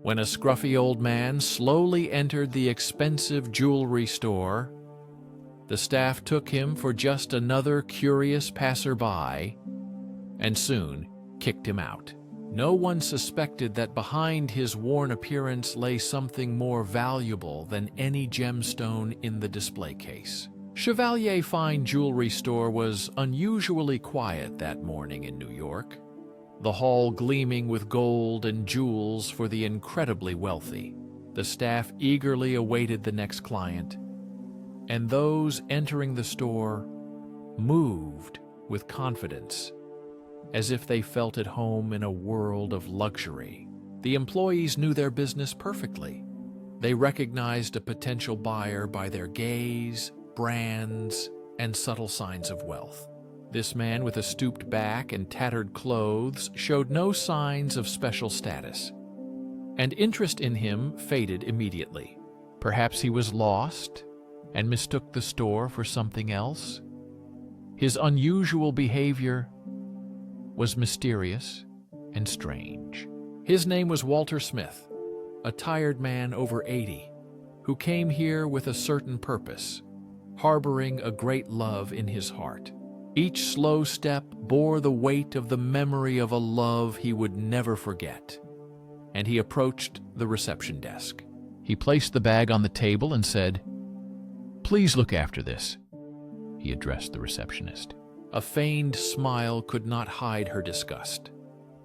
When a scruffy old man slowly entered the expensive jewelry store, the staff took him for just another curious passerby and soon kicked him out. No one suspected that behind his worn appearance lay something more valuable than any gemstone in the display case. Chevalier Fine Jewelry Store was unusually quiet that morning in New York, the hall gleaming with gold and jewels for the incredibly wealthy. The staff eagerly awaited the next client, and those entering the store moved with confidence, as if they felt at home in a world of luxury. The employees knew their business perfectly. They recognized a potential buyer by their gaze, brands, and subtle signs of wealth. This man with a stooped back and tattered clothes showed no signs of special status, and interest in him faded immediately. Perhaps he was lost and mistook the store for something else. His unusual behavior was mysterious and strange. His name was Walter Smith, a tired man over 80, who came here with a certain purpose, harboring a great love in his heart. Each slow step bore the weight of the memory of a love he would never forget, and he approached the reception desk. He placed the bag on the table and said, "Please look after this," he addressed the receptionist. A feigned smile could not hide her disgust.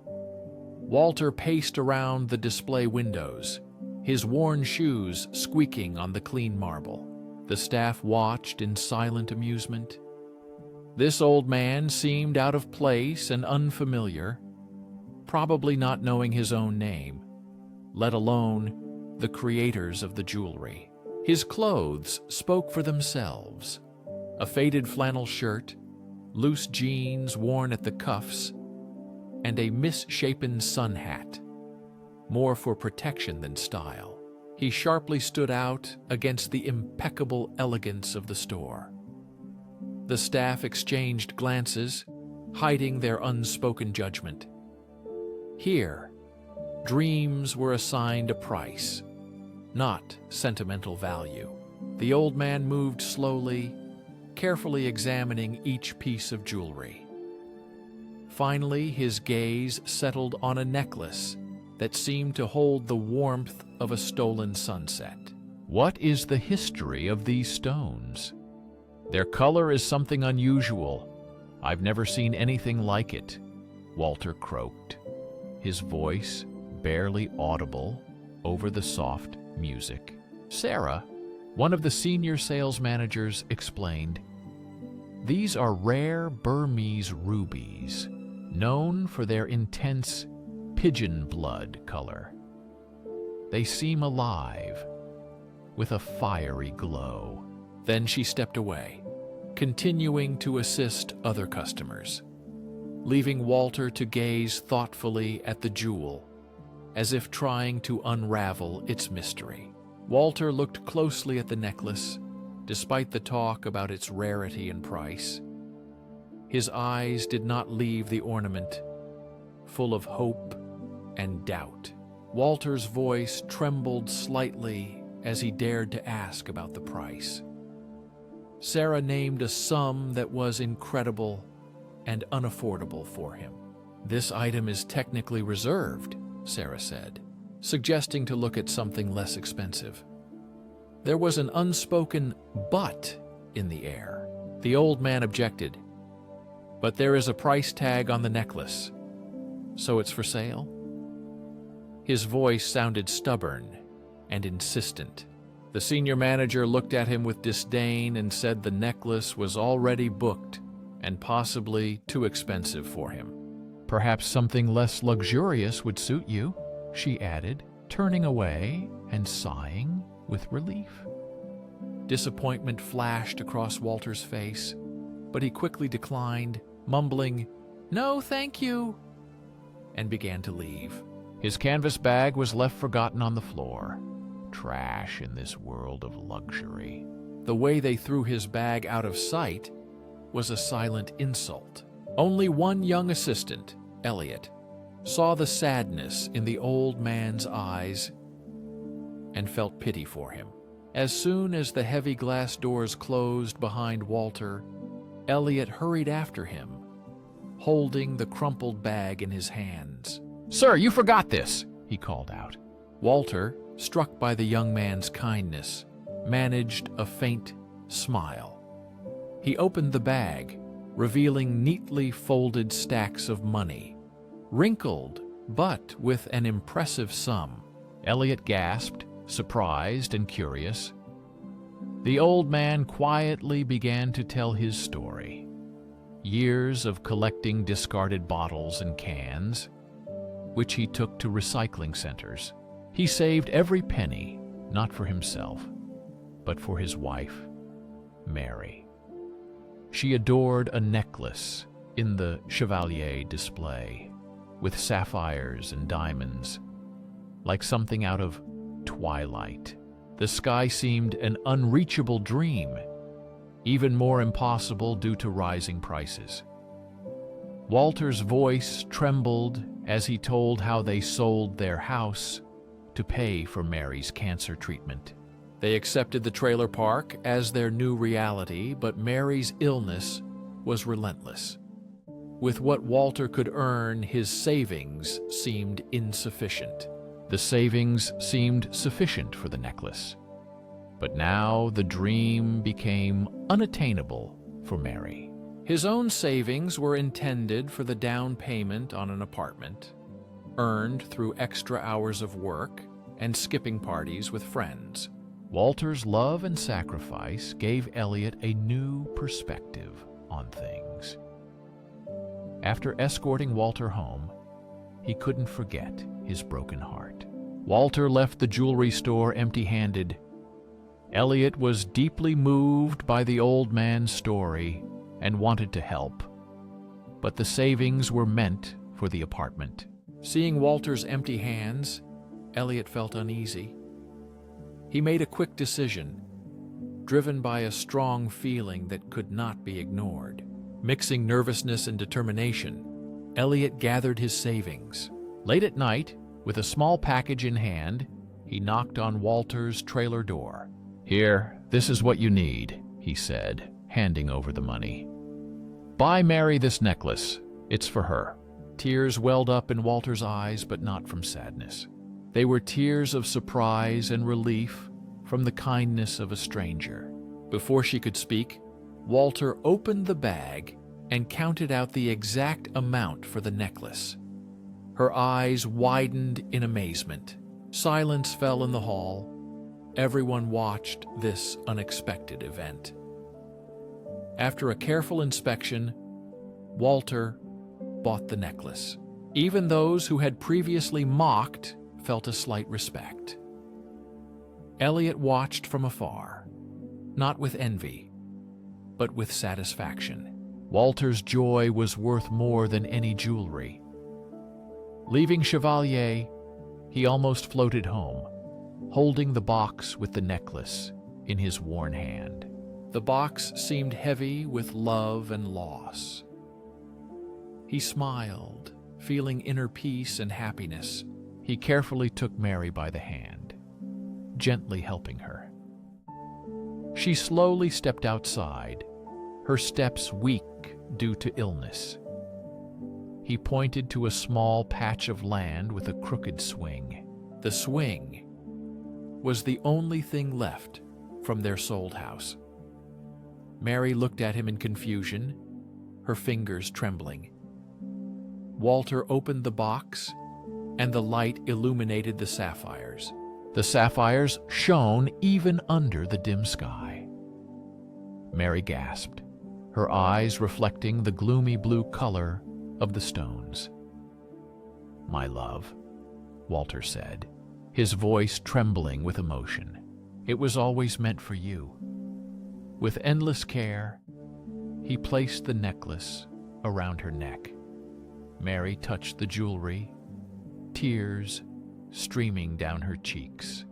Walter paced around the display windows, his worn shoes squeaking on the clean marble. The staff watched in silent amusement. This old man seemed out of place and unfamiliar, probably not knowing his own name, let alone the creators of the jewelry. His clothes spoke for themselves. A faded flannel shirt, loose jeans worn at the cuffs, and a misshapen sun hat, more for protection than style. He sharply stood out against the impeccable elegance of the store. The staff exchanged glances, hiding their unspoken judgment. Here, dreams were assigned a price, not sentimental value. The old man moved slowly, carefully examining each piece of jewelry. Finally, his gaze settled on a necklace that seemed to hold the warmth of a stolen sunset. What is the history of these stones? Their color is something unusual. I've never seen anything like it, Walter croaked, his voice barely audible over the soft music. Sarah, one of the senior sales managers, explained, "These are rare Burmese rubies, known for their intense pigeon blood color. They seem alive, with a fiery glow." Then she stepped away, continuing to assist other customers, leaving Walter to gaze thoughtfully at the jewel, as if trying to unravel its mystery. Walter looked closely at the necklace, despite the talk about its rarity and price. His eyes did not leave the ornament, full of hope and doubt. Walter's voice trembled slightly as he dared to ask about the price. Sarah named a sum that was incredible and unaffordable for him. "This item is technically reserved," Sarah said, suggesting to look at something less expensive. There was an unspoken "but" in the air. The old man objected. "But there is a price tag on the necklace, so it's for sale?" His voice sounded stubborn and insistent. The senior manager looked at him with disdain and said the necklace was already booked and possibly too expensive for him. "Perhaps something less luxurious would suit you," she added, turning away and sighing with relief. Disappointment flashed across Walter's face, but he quickly declined, mumbling, "No, thank you," and began to leave. His canvas bag was left forgotten on the floor. Trash in this world of luxury. The way they threw his bag out of sight was a silent insult. Only one young assistant, Elliot, saw the sadness in the old man's eyes and felt pity for him. As soon as the heavy glass doors closed behind Walter, Elliot hurried after him, holding the crumpled bag in his hands. "Sir, you forgot this," he called out. Walter, struck by the young man's kindness, managed a faint smile. He opened the bag, revealing neatly folded stacks of money, wrinkled but with an impressive sum. Elliot gasped, surprised and curious. The old man quietly began to tell his story. Years of collecting discarded bottles and cans, which he took to recycling centers. He saved every penny, not for himself, but for his wife, Mary. She adored a necklace in the Chevalier display, with sapphires and diamonds, like something out of Twilight. The sky seemed an unreachable dream, even more impossible due to rising prices. Walter's voice trembled as he told how they sold their house to pay for Mary's cancer treatment. They accepted the trailer park as their new reality, but Mary's illness was relentless. With what Walter could earn, his savings seemed insufficient. The savings seemed sufficient for the necklace, but now the dream became unattainable for Mary. His own savings were intended for the down payment on an apartment, earned through extra hours of work and skipping parties with friends. Walter's love and sacrifice gave Elliot a new perspective on things. After escorting Walter home, he couldn't forget his broken heart. Walter left the jewelry store empty-handed. Elliot was deeply moved by the old man's story and wanted to help, but the savings were meant for the apartment. Seeing Walter's empty hands, Elliot felt uneasy. He made a quick decision, driven by a strong feeling that could not be ignored. Mixing nervousness and determination, Elliot gathered his savings. Late at night, with a small package in hand, he knocked on Walter's trailer door. "Here, this is what you need," he said, handing over the money. "Buy Mary this necklace. It's for her." Tears welled up in Walter's eyes, but not from sadness. They were tears of surprise and relief from the kindness of a stranger. Before she could speak, Walter opened the bag and counted out the exact amount for the necklace. Her eyes widened in amazement. Silence fell in the hall. Everyone watched this unexpected event. After a careful inspection, Walter bought the necklace. Even those who had previously mocked felt a slight respect. Elliot watched from afar, not with envy, but with satisfaction. Walter's joy was worth more than any jewelry. Leaving Chevalier, he almost floated home, holding the box with the necklace in his worn hand. The box seemed heavy with love and loss. He smiled, feeling inner peace and happiness. He carefully took Mary by the hand, gently helping her. She slowly stepped outside, her steps weak due to illness. He pointed to a small patch of land with a crooked swing. The swing was the only thing left from their sold house. Mary looked at him in confusion, her fingers trembling. Walter opened the box, and the light illuminated the sapphires. The sapphires shone even under the dim sky. Mary gasped, her eyes reflecting the gloomy blue color of the stones. "My love," Walter said, his voice trembling with emotion. "It was always meant for you." With endless care, he placed the necklace around her neck. Mary touched the jewelry, tears streaming down her cheeks.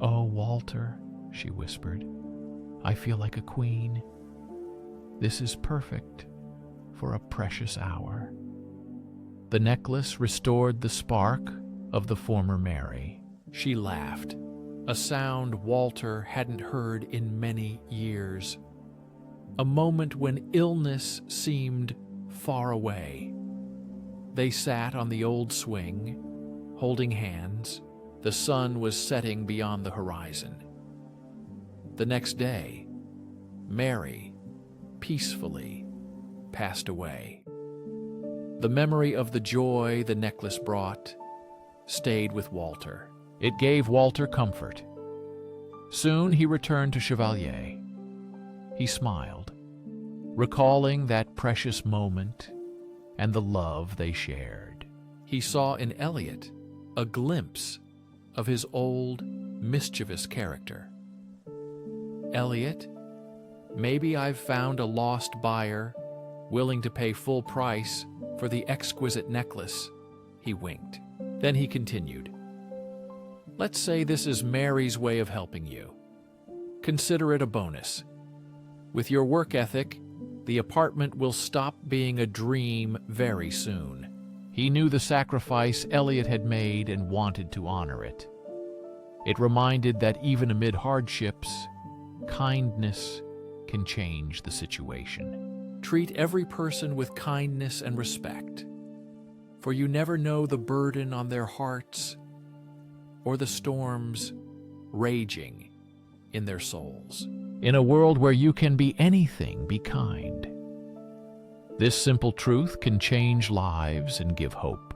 "Oh, Walter," she whispered, "I feel like a queen. This is perfect for a precious hour." The necklace restored the spark of the former Mary. She laughed, a sound Walter hadn't heard in many years. A moment when illness seemed far away. They sat on the old swing, holding hands. The sun was setting beyond the horizon. The next day, Mary peacefully passed away. The memory of the joy the necklace brought stayed with Walter. It gave Walter comfort. Soon he returned to Chevalier. He smiled, recalling that precious moment and the love they shared. He saw in Elliot a glimpse of his old, mischievous character. Elliot, maybe I've found a lost buyer willing to pay full price for the exquisite necklace, he winked. Then he continued, let's say this is Mary's way of helping you. Consider it a bonus. With your work ethic, the apartment will stop being a dream very soon. He knew the sacrifice Elliot had made and wanted to honor it. It reminded that even amid hardships, kindness can change the situation. Treat every person with kindness and respect, for you never know the burden on their hearts or the storms raging in their souls. In a world where you can be anything, be kind. This simple truth can change lives and give hope.